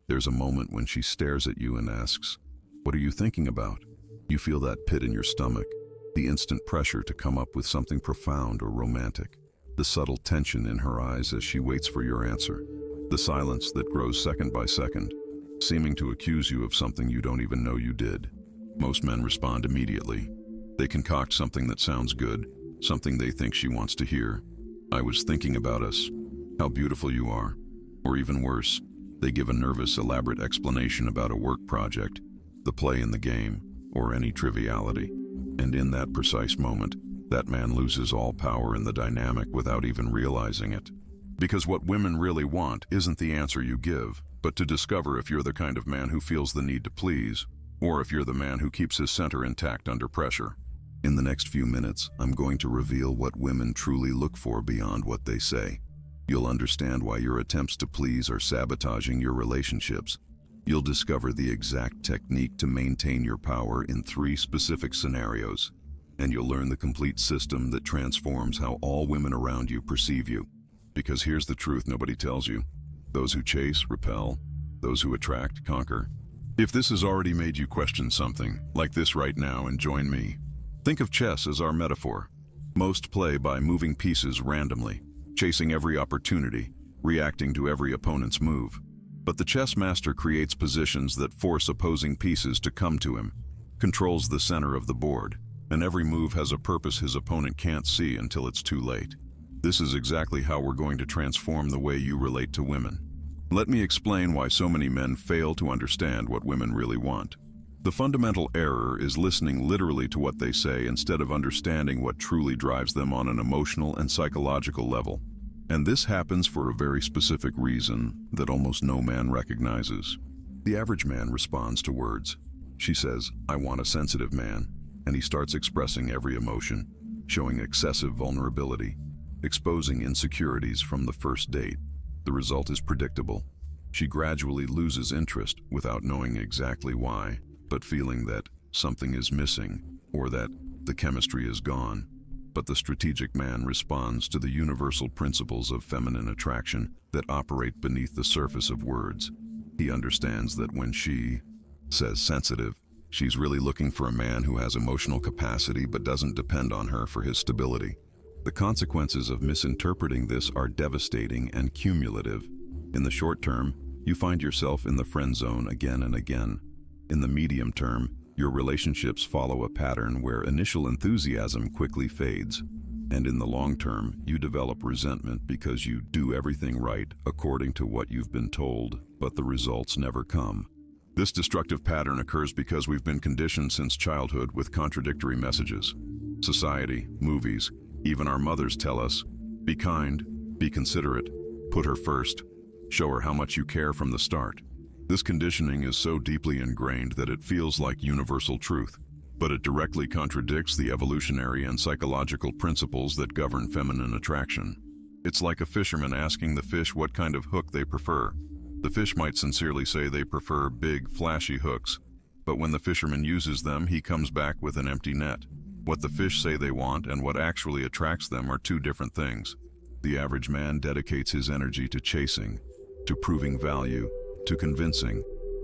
There's a moment when she stares at you and asks, "What are you thinking about?" You feel that pit in your stomach, the instant pressure to come up with something profound or romantic, the subtle tension in her eyes as she waits for your answer, the silence that grows second by second, seeming to accuse you of something you don't even know you did. Most men respond immediately. They concoct something that sounds good, something they think she wants to hear. "I was thinking about us. How beautiful you are." Or even worse, they give a nervous, elaborate explanation about a work project, the play in the game, or any triviality. And in that precise moment, that man loses all power in the dynamic without even realizing it. Because what women really want isn't the answer you give, but to discover if you're the kind of man who feels the need to please, or if you're the man who keeps his center intact under pressure. In the next few minutes, I'm going to reveal what women truly look for beyond what they say. You'll understand why your attempts to please are sabotaging your relationships. You'll discover the exact technique to maintain your power in 3 specific scenarios. And you'll learn the complete system that transforms how all women around you perceive you. Because here's the truth nobody tells you. Those who chase, repel. Those who attract, conquer. If this has already made you question something, like this right now and join me. Think of chess as our metaphor. Most play by moving pieces randomly, chasing every opportunity, reacting to every opponent's move. But the chess master creates positions that force opposing pieces to come to him, controls the center of the board, and every move has a purpose his opponent can't see until it's too late. This is exactly how we're going to transform the way you relate to women. Let me explain why so many men fail to understand what women really want. The fundamental error is listening literally to what they say instead of understanding what truly drives them on an emotional and psychological level. And this happens for a very specific reason that almost no man recognizes. The average man responds to words. She says, "I want a sensitive man," and he starts expressing every emotion, showing excessive vulnerability, exposing insecurities from the first date. The result is predictable. She gradually loses interest without knowing exactly why, but feeling that something is missing or that the chemistry is gone. But the strategic man responds to the universal principles of feminine attraction that operate beneath the surface of words. He understands that when she says sensitive, she's really looking for a man who has emotional capacity but doesn't depend on her for his stability. The consequences of misinterpreting this are devastating and cumulative. In the short term, you find yourself in the friend zone again and again. In the medium term, your relationships follow a pattern where initial enthusiasm quickly fades. And in the long term, you develop resentment because you do everything right according to what you've been told, but the results never come. This destructive pattern occurs because we've been conditioned since childhood with contradictory messages. Society, movies, even our mothers tell us, be kind, be considerate, put her first, show her how much you care from the start. This conditioning is so deeply ingrained that it feels like universal truth, but it directly contradicts the evolutionary and psychological principles that govern feminine attraction. It's like a fisherman asking the fish what kind of hook they prefer. The fish might sincerely say they prefer big, flashy hooks, but when the fisherman uses them, he comes back with an empty net. What the fish say they want and what actually attracts them are 2 different things. The average man dedicates his energy to chasing, to proving value, to convincing.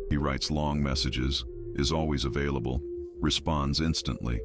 He writes long messages, is always available, responds instantly.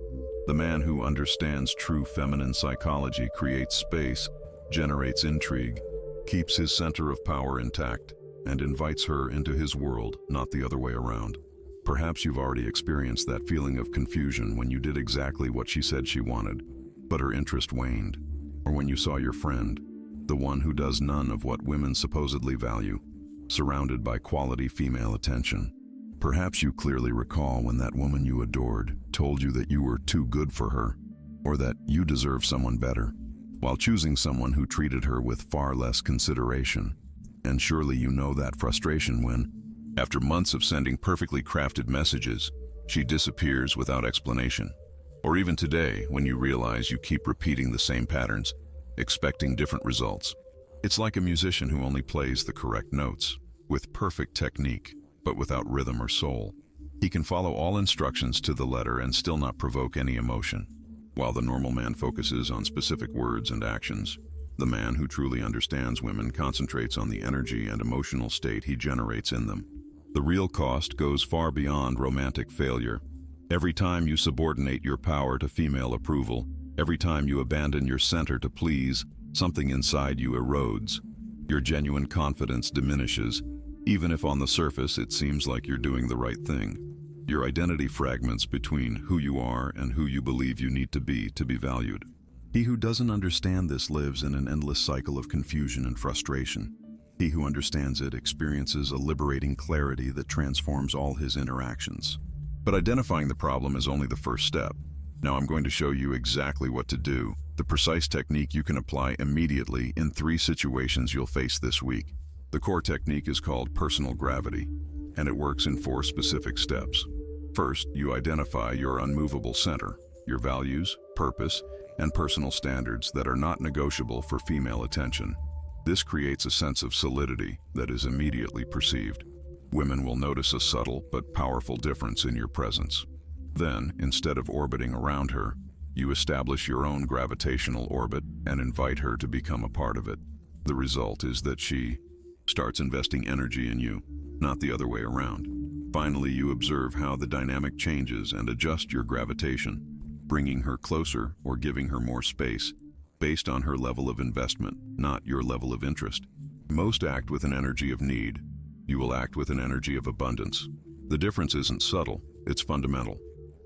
The man who understands true feminine psychology creates space, generates intrigue, keeps his center of power intact, and invites her into his world, not the other way around. Perhaps you've already experienced that feeling of confusion when you did exactly what she said she wanted, but her interest waned. Or when you saw your friend, the one who does none of what women supposedly value, surrounded by quality female attention. Perhaps you clearly recall when that woman you adored told you that you were too good for her, or that you deserve someone better, while choosing someone who treated her with far less consideration. And surely you know that frustration when, after months of sending perfectly crafted messages, she disappears without explanation. Or even today, when you realize you keep repeating the same patterns, expecting different results. It's like a musician who only plays the correct notes, with perfect technique, but without rhythm or soul. He can follow all instructions to the letter and still not provoke any emotion. While the normal man focuses on specific words and actions, the man who truly understands women concentrates on the energy and emotional state he generates in them. The real cost goes far beyond romantic failure. Every time you subordinate your power to female approval, every time you abandon your center to please, something inside you erodes. Your genuine confidence diminishes, even if on the surface it seems like you're doing the right thing. Your identity fragments between who you are and who you believe you need to be valued. He who doesn't understand this lives in an endless cycle of confusion and frustration. He who understands it experiences a liberating clarity that transforms all his interactions. But identifying the problem is only the first step. Now I'm going to show you exactly what to do, the precise technique you can apply immediately in 3 situations you'll face this week. The core technique is called personal gravity, and it works in 4 specific steps. First, you identify your unmovable center, your values, purpose, and personal standards that are not negotiable for female attention. This creates a sense of solidity that is immediately perceived. Women will notice a subtle but powerful difference in your presence. Then, instead of orbiting around her, you establish your own gravitational orbit and invite her to become a part of it. The result is that she starts investing energy in you, not the other way around. Finally, you observe how the dynamic changes and adjust your gravitation, bringing her closer or giving her more space, based on her level of investment, not your level of interest. Most act with an energy of need. You will act with an energy of abundance. The difference isn't subtle, it's fundamental.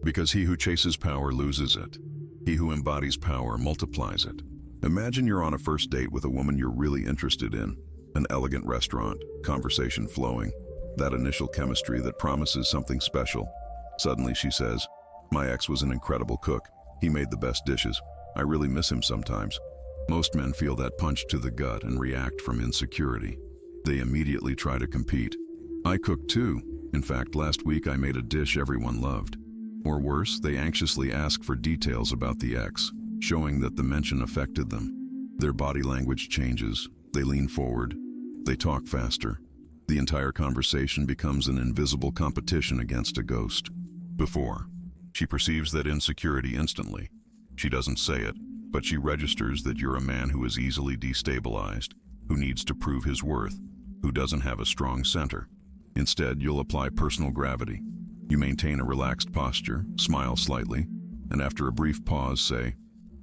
Because he who chases power loses it. He who embodies power multiplies it. Imagine you're on a first date with a woman you're really interested in. An elegant restaurant, conversation flowing, that initial chemistry that promises something special. Suddenly she says, "My ex was an incredible cook. He made the best dishes. I really miss him sometimes." Most men feel that punch to the gut and react from insecurity. They immediately try to compete. "I cook too. In fact, last week I made a dish everyone loved." Or worse, they anxiously ask for details about the ex, showing that the mention affected them. Their body language changes. They lean forward. They talk faster. The entire conversation becomes an invisible competition against a ghost. Before, she perceives that insecurity instantly. She doesn't say it, but she registers that you're a man who is easily destabilized, who needs to prove his worth, who doesn't have a strong center. Instead, you'll apply personal gravity. You maintain a relaxed posture, smile slightly, and after a brief pause say,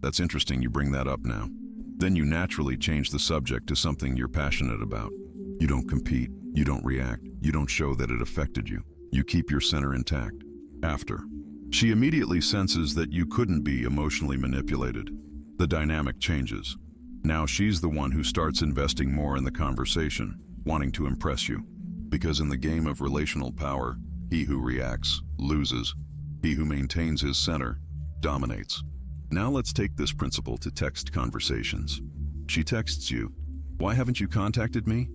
"That's interesting you bring that up now." Then you naturally change the subject to something you're passionate about. You don't compete, you don't react, you don't show that it affected you. You keep your center intact. After, she immediately senses that you couldn't be emotionally manipulated. The dynamic changes. Now she's the one who starts investing more in the conversation, wanting to impress you. Because in the game of relational power, he who reacts loses. He who maintains his center dominates. Now let's take this principle to text conversations. She texts you, "Why haven't you contacted me?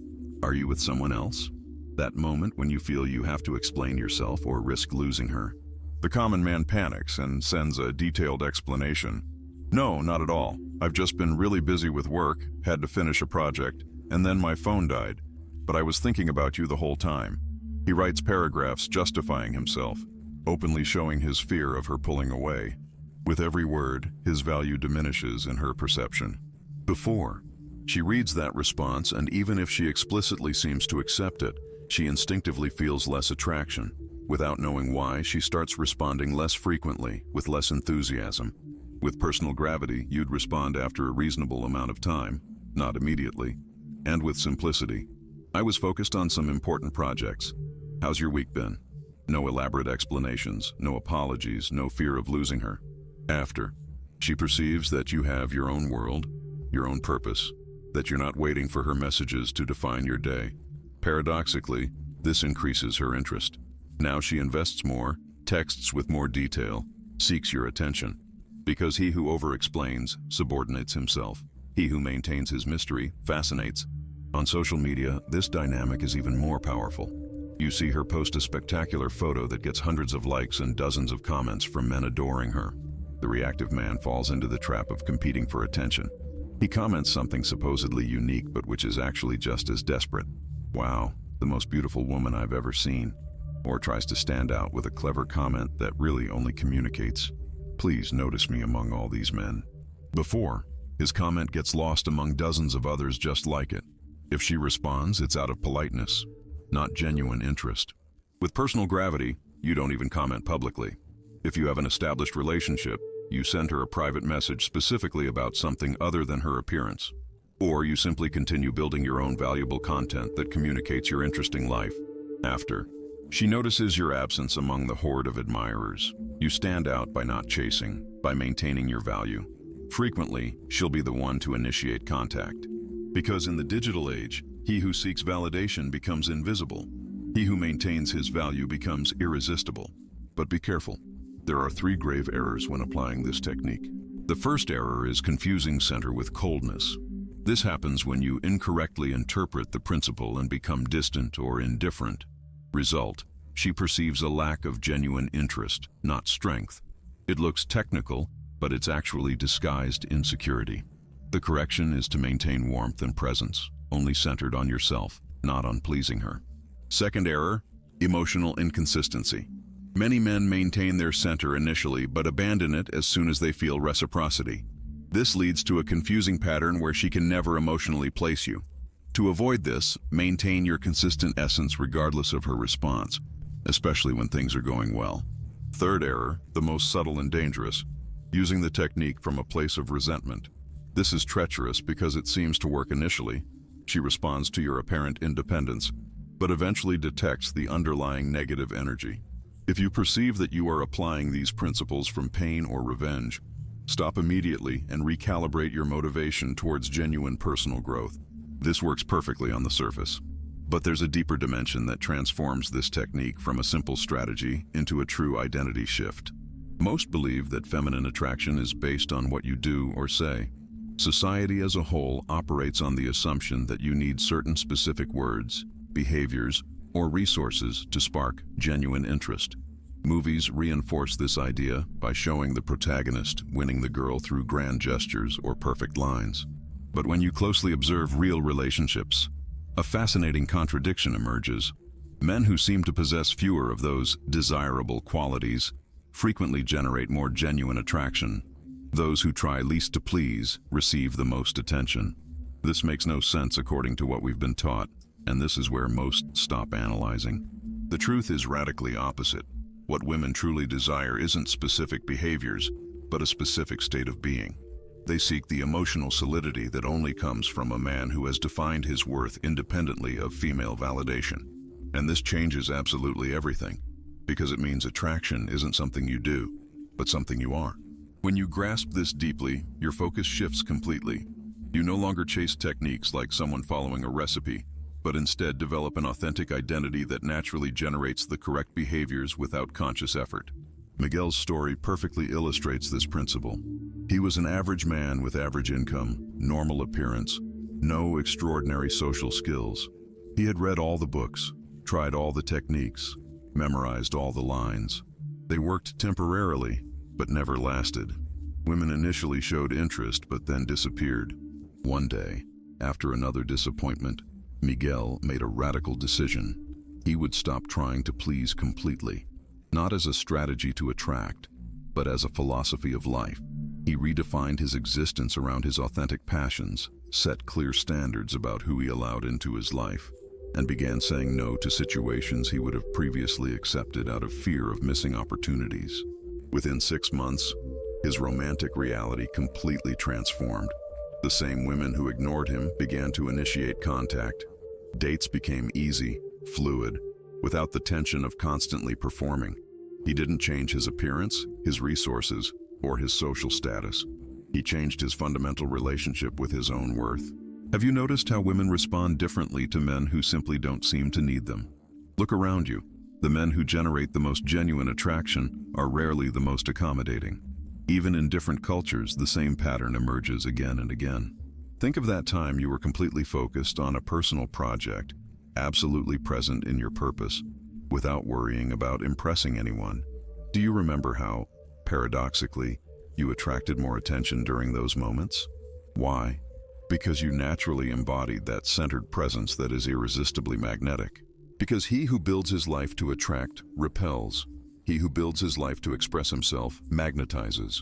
Are you with someone else?" That moment when you feel you have to explain yourself or risk losing her. The common man panics and sends a detailed explanation. "No, not at all. I've just been really busy with work, had to finish a project, and then my phone died. But I was thinking about you the whole time." He writes paragraphs justifying himself, openly showing his fear of her pulling away. With every word, his value diminishes in her perception. Before, she reads that response, and even if she explicitly seems to accept it, she instinctively feels less attraction. Without knowing why, she starts responding less frequently, with less enthusiasm. With personal gravity, you'd respond after a reasonable amount of time, not immediately, and with simplicity. "I was focused on some important projects. How's your week been?" No elaborate explanations, no apologies, no fear of losing her. After, she perceives that you have your own world, your own purpose, that you're not waiting for her messages to define your day. Paradoxically, this increases her interest. Now she invests more, texts with more detail, seeks your attention. Because he who over-explains subordinates himself. He who maintains his mystery fascinates. On social media, this dynamic is even more powerful. You see her post a spectacular photo that gets hundreds of likes and dozens of comments from men adoring her. The reactive man falls into the trap of competing for attention. He comments something supposedly unique, but which is actually just as desperate. "Wow, the most beautiful woman I've ever seen." Or tries to stand out with a clever comment that really only communicates, "Please notice me among all these men." Before, his comment gets lost among dozens of others just like it. If she responds, it's out of politeness, not genuine interest. With personal gravity, you don't even comment publicly. If you have an established relationship, you send her a private message specifically about something other than her appearance. Or you simply continue building your own valuable content that communicates your interesting life. After, she notices your absence among the horde of admirers. You stand out by not chasing, by maintaining your value. Frequently, she'll be the one to initiate contact. Because in the digital age, he who seeks validation becomes invisible. He who maintains his value becomes irresistible. But be careful. There are 3 grave errors when applying this technique. The first error is confusing center with coldness. This happens when you incorrectly interpret the principle and become distant or indifferent. Result, she perceives a lack of genuine interest, not strength. It looks technical, but it's actually disguised insecurity. The correction is to maintain warmth and presence, only centered on yourself, not on pleasing her. Second error, emotional inconsistency. Many men maintain their center initially, but abandon it as soon as they feel reciprocity. This leads to a confusing pattern where she can never emotionally place you. To avoid this, maintain your consistent essence regardless of her response, especially when things are going well. Third error, the most subtle and dangerous, using the technique from a place of resentment. This is treacherous because it seems to work initially. She responds to your apparent independence, but eventually detects the underlying negative energy. If you perceive that you are applying these principles from pain or revenge, stop immediately and recalibrate your motivation towards genuine personal growth. This works perfectly on the surface. But there's a deeper dimension that transforms this technique from a simple strategy into a true identity shift. Most believe that feminine attraction is based on what you do or say. Society as a whole operates on the assumption that you need certain specific words, behaviors, or resources to spark genuine interest. Movies reinforce this idea by showing the protagonist winning the girl through grand gestures or perfect lines. But when you closely observe real relationships, a fascinating contradiction emerges. Men who seem to possess fewer of those desirable qualities frequently generate more genuine attraction. Those who try least to please receive the most attention. This makes no sense according to what we've been taught, and this is where most stop analyzing. The truth is radically opposite. What women truly desire isn't specific behaviors, but a specific state of being. They seek the emotional solidity that only comes from a man who has defined his worth independently of female validation. And this changes absolutely everything, because it means attraction isn't something you do, but something you are. When you grasp this deeply, your focus shifts completely. You no longer chase techniques like someone following a recipe, but instead develop an authentic identity that naturally generates the correct behaviors without conscious effort. Miguel's story perfectly illustrates this principle. He was an average man with average income, normal appearance, no extraordinary social skills. He had read all the books, tried all the techniques, memorized all the lines. They worked temporarily, but never lasted. Women initially showed interest, but then disappeared. One day, after another disappointment, Miguel made a radical decision. He would stop trying to please completely, not as a strategy to attract, but as a philosophy of life. He redefined his existence around his authentic passions, set clear standards about who he allowed into his life, and began saying no to situations he would have previously accepted out of fear of missing opportunities. Within 6 months, his romantic reality completely transformed. The same women who ignored him began to initiate contact. Dates became easy, fluid, without the tension of constantly performing. He didn't change his appearance, his resources, or his social status. He changed his fundamental relationship with his own worth. Have you noticed how women respond differently to men who simply don't seem to need them? Look around you. The men who generate the most genuine attraction are rarely the most accommodating. Even in different cultures, the same pattern emerges again and again. Think of that time you were completely focused on a personal project, absolutely present in your purpose, without worrying about impressing anyone. Do you remember how, paradoxically, you attracted more attention during those moments? Why? Because you naturally embodied that centered presence that is irresistibly magnetic. Because he who builds his life to attract repels. He who builds his life to express himself magnetizes.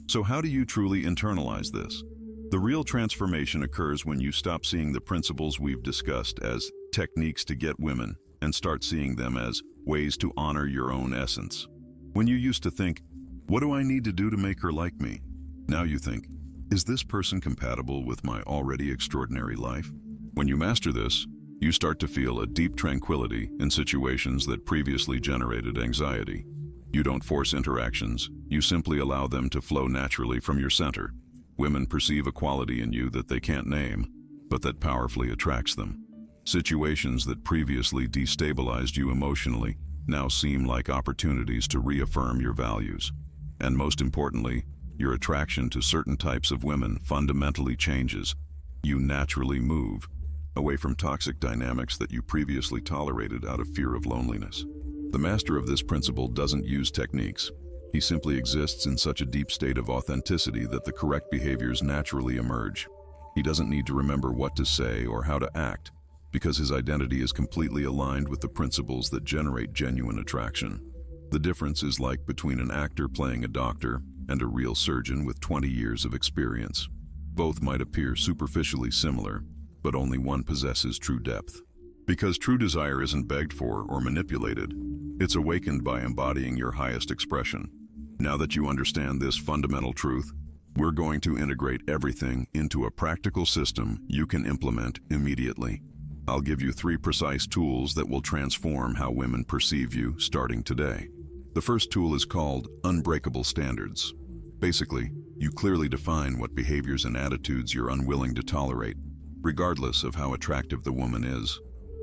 So how do you truly internalize this? The real transformation occurs when you stop seeing the principles we've discussed as techniques to get women and start seeing them as ways to honor your own essence. When you used to think, what do I need to do to make her like me? Now you think, is this person compatible with my already extraordinary life? When you master this, you start to feel a deep tranquility in situations that previously generated anxiety. You don't force interactions, you simply allow them to flow naturally from your center. Women perceive a quality in you that they can't name, but that powerfully attracts them. Situations that previously destabilized you emotionally now seem like opportunities to reaffirm your values. And most importantly, your attraction to certain types of women fundamentally changes. You naturally move away from toxic dynamics that you previously tolerated out of fear of loneliness. The master of this principle doesn't use techniques. He simply exists in such a deep state of authenticity that the correct behaviors naturally emerge. He doesn't need to remember what to say or how to act, because his identity is completely aligned with the principles that generate genuine attraction. The difference is like between an actor playing a doctor and a real surgeon with 20 years of experience. Both might appear superficially similar, but only one possesses true depth. Because true desire isn't begged for or manipulated, it's awakened by embodying your highest expression. Now that you understand this fundamental truth, we're going to integrate everything into a practical system you can implement immediately. I'll give you 3 precise tools that will transform how women perceive you starting today. The first tool is called unbreakable standards. Basically, you clearly define what behaviors and attitudes you're unwilling to tolerate, regardless of how attractive the woman is.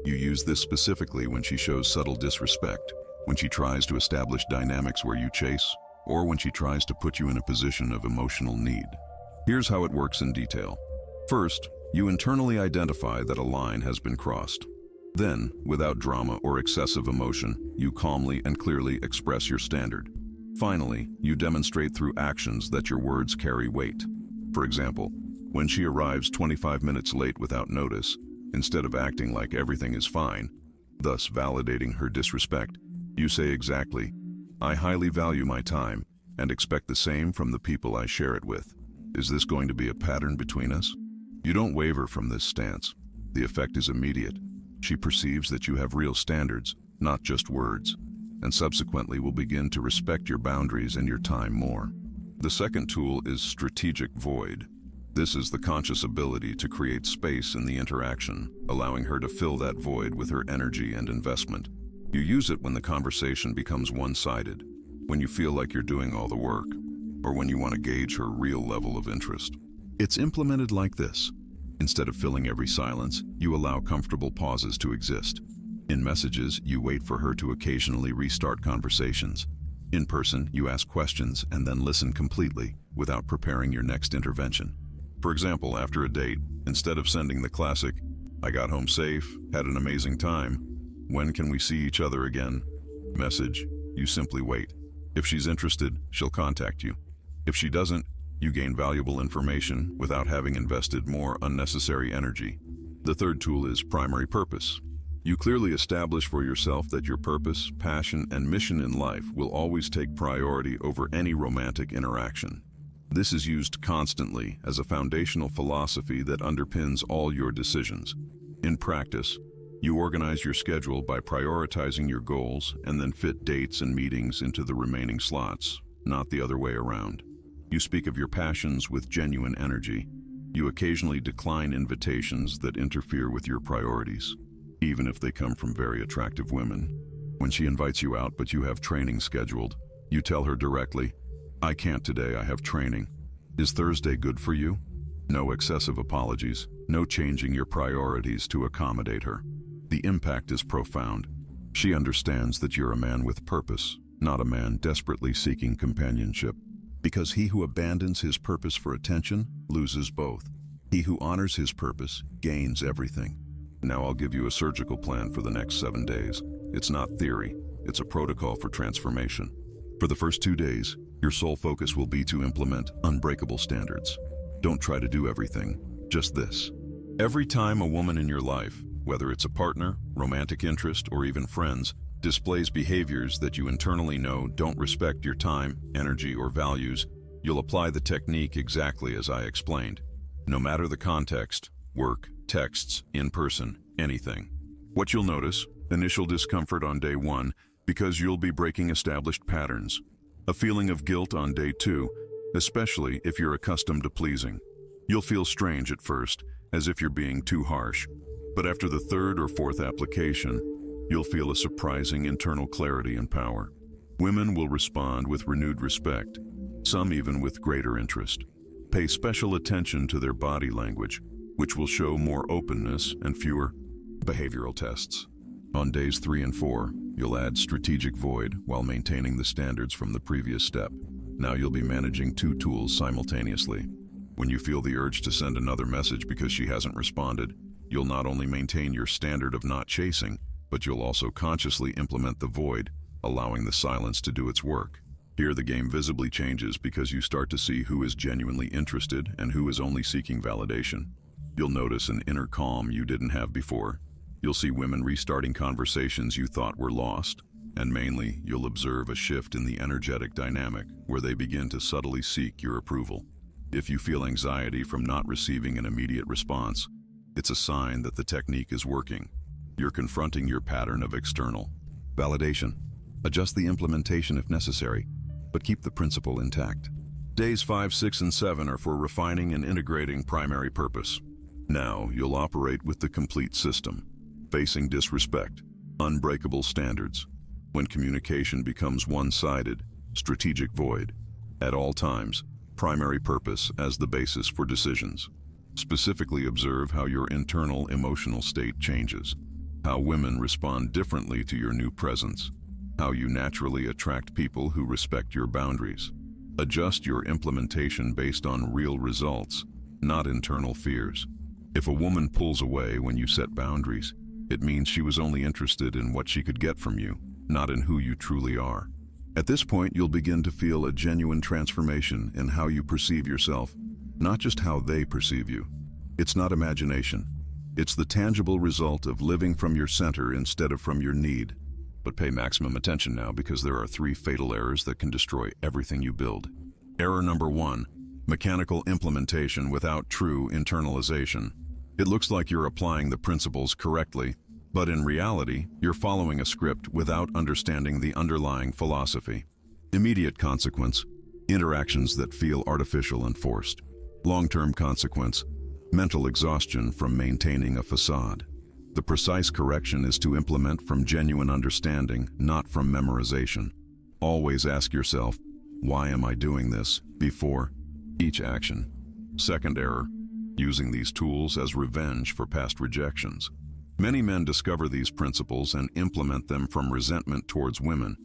You use this specifically when she shows subtle disrespect, when she tries to establish dynamics where you chase, or when she tries to put you in a position of emotional need. Here's how it works in detail. First, you internally identify that a line has been crossed. Then, without drama or excessive emotion, you calmly and clearly express your standard. Finally, you demonstrate through actions that your words carry weight. For example, when she arrives 25 minutes late without notice, instead of acting like everything is fine, thus validating her disrespect, you say exactly, I highly value my time and expect the same from the people I share it with. Is this going to be a pattern between us? You don't waver from this stance. The effect is immediate. She perceives that you have real standards, not just words, and subsequently will begin to respect your boundaries and your time more. The second tool is strategic void. This is the conscious ability to create space in the interaction, allowing her to fill that void with her energy and investment. You use it when the conversation becomes one-sided, when you feel like you're doing all the work, or when you want to gauge her real level of interest. It's implemented like this. Instead of filling every silence, you allow comfortable pauses to exist. In messages, you wait for her to occasionally restart conversations. In person, you ask questions and then listen completely, without preparing your next intervention. For example, after a date, instead of sending the classic, I got home safe, had an amazing time, when can we see each other again? Message, you simply wait. If she's interested, she'll contact you. If she doesn't, you gain valuable information without having invested more unnecessary energy. The third tool is primary purpose. You clearly establish for yourself that your purpose, passion, and mission in life will always take priority over any romantic interaction. This is used constantly as a foundational philosophy that underpins all your decisions. In practice, you organize your schedule by prioritizing your goals and then fit dates and meetings into the remaining slots, not the other way around. You speak of your passions with genuine energy. You occasionally decline invitations that interfere with your priorities, even if they come from very attractive women. When she invites you out but you have training scheduled, you tell her directly, I can't today, I have training. Is Thursday good for you? No excessive apologies, no changing your priorities to accommodate her. The impact is profound. She understands that you're a man with purpose, not a man desperately seeking companionship. Because he who abandons his purpose for attention loses both. He who honors his purpose gains everything. Now I'll give you a surgical plan for the next 7 days. It's not theory, it's a protocol for transformation. For the first 2 days, your sole focus will be to implement unbreakable standards. Don't try to do everything, just this. Every time a woman in your life, whether it's a partner, romantic interest, or even friends, displays behaviors that you internally know don't respect your time, energy, or values, you'll apply the technique exactly as I explained. No matter the context, work, texts, in person, anything. What you'll notice, Initial discomfort on day 1 because you'll be breaking established patterns. A feeling of guilt on day 2, especially if you're accustomed to pleasing. You'll feel strange at first, as if you're being too harsh. But after the 3rd or 4th application, you'll feel a surprising internal clarity and power. Women will respond with renewed respect, some even with greater interest. Pay special attention to their body language, which will show more openness and fewer behavioral tests. On days 3 and 4, you'll add strategic void while maintaining the standards from the previous step. Now you'll be managing 2 tools simultaneously. When you feel the urge to send another message because she hasn't responded, you'll not only maintain your standard of not chasing, but you'll also consciously implement the void, allowing the silence to do its work. Here the game visibly changes because you start to see who is genuinely interested and who is only seeking validation. You'll notice an inner calm you didn't have before. You'll see women restarting conversations you thought were lost, and mainly, you'll observe a shift in the energetic dynamic where they begin to subtly seek your approval. If you feel anxiety from not receiving an immediate response, it's a sign that the technique is working. You're confronting your pattern of external validation. Adjust the implementation if necessary, but keep the principle intact. Days 5, 6, and 7 are for refining and integrating primary purpose. Now, you'll operate with the complete system, facing disrespect, unbreakable standards. When communication becomes one-sided, strategic void. At all times, primary purpose as the basis for decisions. Specifically observe how your internal emotional state changes, how women respond differently to your new presence, how you naturally attract people who respect your boundaries. Adjust your implementation based on real results, not internal fears. If a woman pulls away when you set boundaries, it means she was only interested in what she could get from you, not in who you truly are. At this point, you'll begin to feel a genuine transformation in how you perceive yourself, not just how they perceive you. It's not imagination. It's the tangible result of living from your center instead of from your need. But pay maximum attention now because there are 3 fatal errors that can destroy everything you build. Error number 1, mechanical implementation without true internalization. It looks like you're applying the principles correctly, but in reality, you're following a script without understanding the underlying philosophy. Immediate consequence, interactions that feel artificial and forced. Long-term consequence, mental exhaustion from maintaining a facade. The precise correction is to implement from genuine understanding, not from memorization. Always ask yourself, why am I doing this, before each action. Second error, using these tools as revenge for past rejections. Many men discover these principles and implement them from resentment towards women,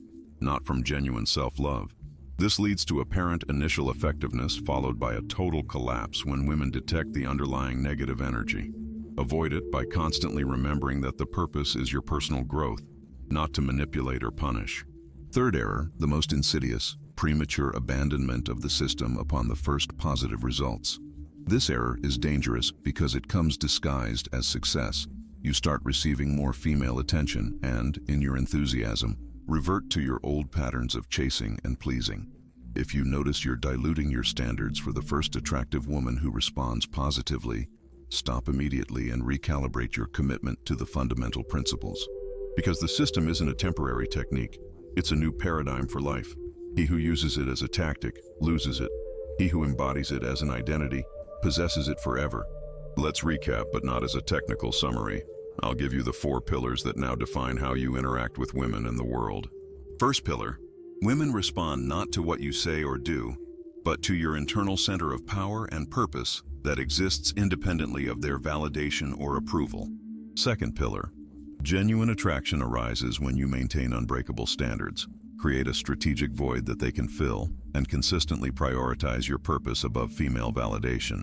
not from genuine self-love. This leads to apparent initial effectiveness followed by a total collapse when women detect the underlying negative energy. Avoid it by constantly remembering that the purpose is your personal growth, not to manipulate or punish. Third error, the most insidious, premature abandonment of the system upon the first positive results. This error is dangerous because it comes disguised as success. You start receiving more female attention and, in your enthusiasm, revert to your old patterns of chasing and pleasing. If you notice you're diluting your standards for the first attractive woman who responds positively, stop immediately and recalibrate your commitment to the fundamental principles. Because the system isn't a temporary technique, it's a new paradigm for life. He who uses it as a tactic loses it. He who embodies it as an identity possesses it forever. Let's recap, but not as a technical summary. I'll give you the 4 pillars that now define how you interact with women in the world. First pillar, women respond not to what you say or do, but to your internal center of power and purpose that exists independently of their validation or approval. Second pillar, genuine attraction arises when you maintain unbreakable standards, create a strategic void that they can fill, and consistently prioritize your purpose above female validation.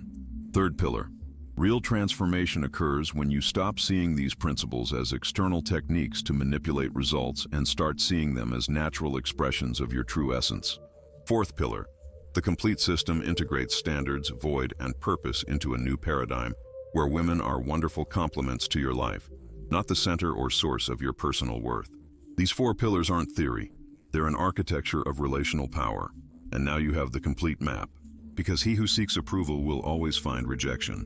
Third pillar, real transformation occurs when you stop seeing these principles as external techniques to manipulate results and start seeing them as natural expressions of your true essence. Fourth pillar, the complete system integrates standards, void, and purpose into a new paradigm where women are wonderful complements to your life, not the center or source of your personal worth. These 4 pillars aren't theory. They're an architecture of relational power. And now you have the complete map. Because he who seeks approval will always find rejection.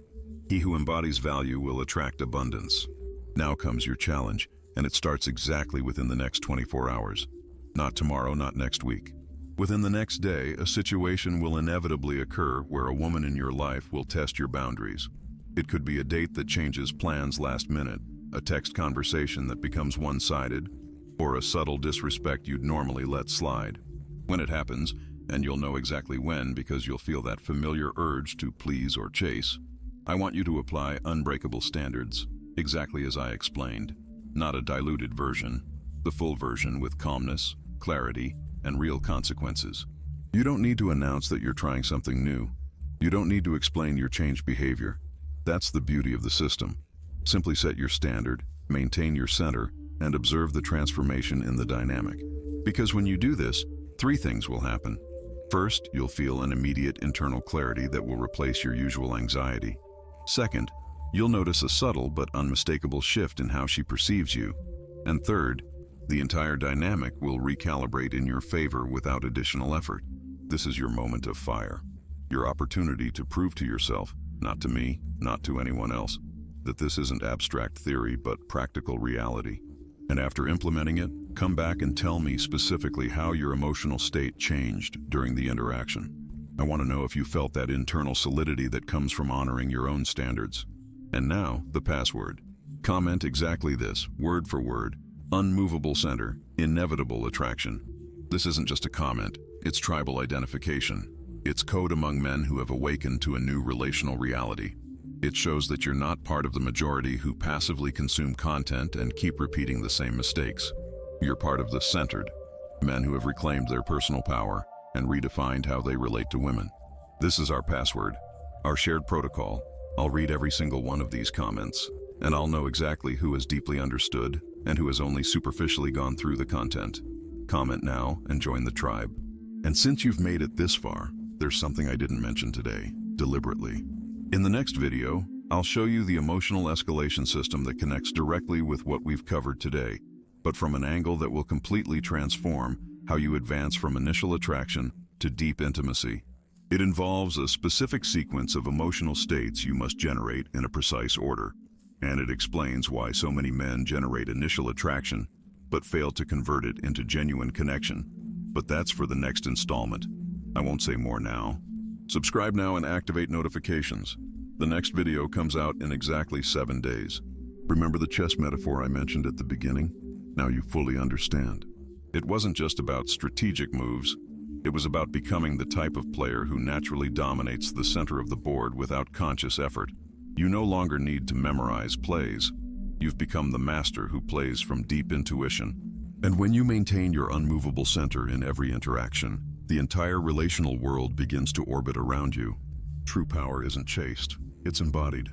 He who embodies value will attract abundance. Now comes your challenge. and it starts exactly within the next 24 hours. Not tomorrow, not next week. Within the next day, a situation will inevitably occur where a woman in your life will test your boundaries. It could be a date that changes plans last minute, a text conversation that becomes one-sided, or a subtle disrespect you'd normally let slide. When it happens, and you'll know exactly when because you'll feel that familiar urge to please or chase, I want you to apply unbreakable standards, exactly as I explained. Not a diluted version, the full version with calmness, clarity, and real consequences. You don't need to announce that you're trying something new. You don't need to explain your changed behavior. That's the beauty of the system. Simply set your standard, maintain your center, and observe the transformation in the dynamic. Because when you do this, three things will happen. First, you'll feel an immediate internal clarity that will replace your usual anxiety. Second, you'll notice a subtle but unmistakable shift in how she perceives you. And third, the entire dynamic will recalibrate in your favor without additional effort. This is your moment of fire, your opportunity to prove to yourself, not to me, not to anyone else, that this isn't abstract theory but practical reality. And after implementing it, come back and tell me specifically how your emotional state changed during the interaction. I want to know if you felt that internal solidity that comes from honoring your own standards. And now, the password. Comment exactly this, word for word. Unmovable center, inevitable attraction. This isn't just a comment, it's tribal identification. It's code among men who have awakened to a new relational reality. It shows that you're not part of the majority who passively consume content and keep repeating the same mistakes. You're part of the centered, men who have reclaimed their personal power and redefined how they relate to women. This is our password, our shared protocol. I'll read every single one of these comments, and I'll know exactly who has deeply understood and who has only superficially gone through the content. Comment now and join the tribe. And since you've made it this far, there's something I didn't mention today, deliberately. In the next video, I'll show you the emotional escalation system that connects directly with what we've covered today, but from an angle that will completely transform how you advance from initial attraction to deep intimacy. It involves a specific sequence of emotional states you must generate in a precise order. And it explains why so many men generate initial attraction, but fail to convert it into genuine connection. But that's for the next installment. I won't say more now. Subscribe now and activate notifications. The next video comes out in exactly 7 days. Remember the chess metaphor I mentioned at the beginning? Now you fully understand. It wasn't just about strategic moves. It was about becoming the type of player who naturally dominates the center of the board without conscious effort. You no longer need to memorize plays. You've become the master who plays from deep intuition. And when you maintain your unmovable center in every interaction, the entire relational world begins to orbit around you. True power isn't chased, it's embodied.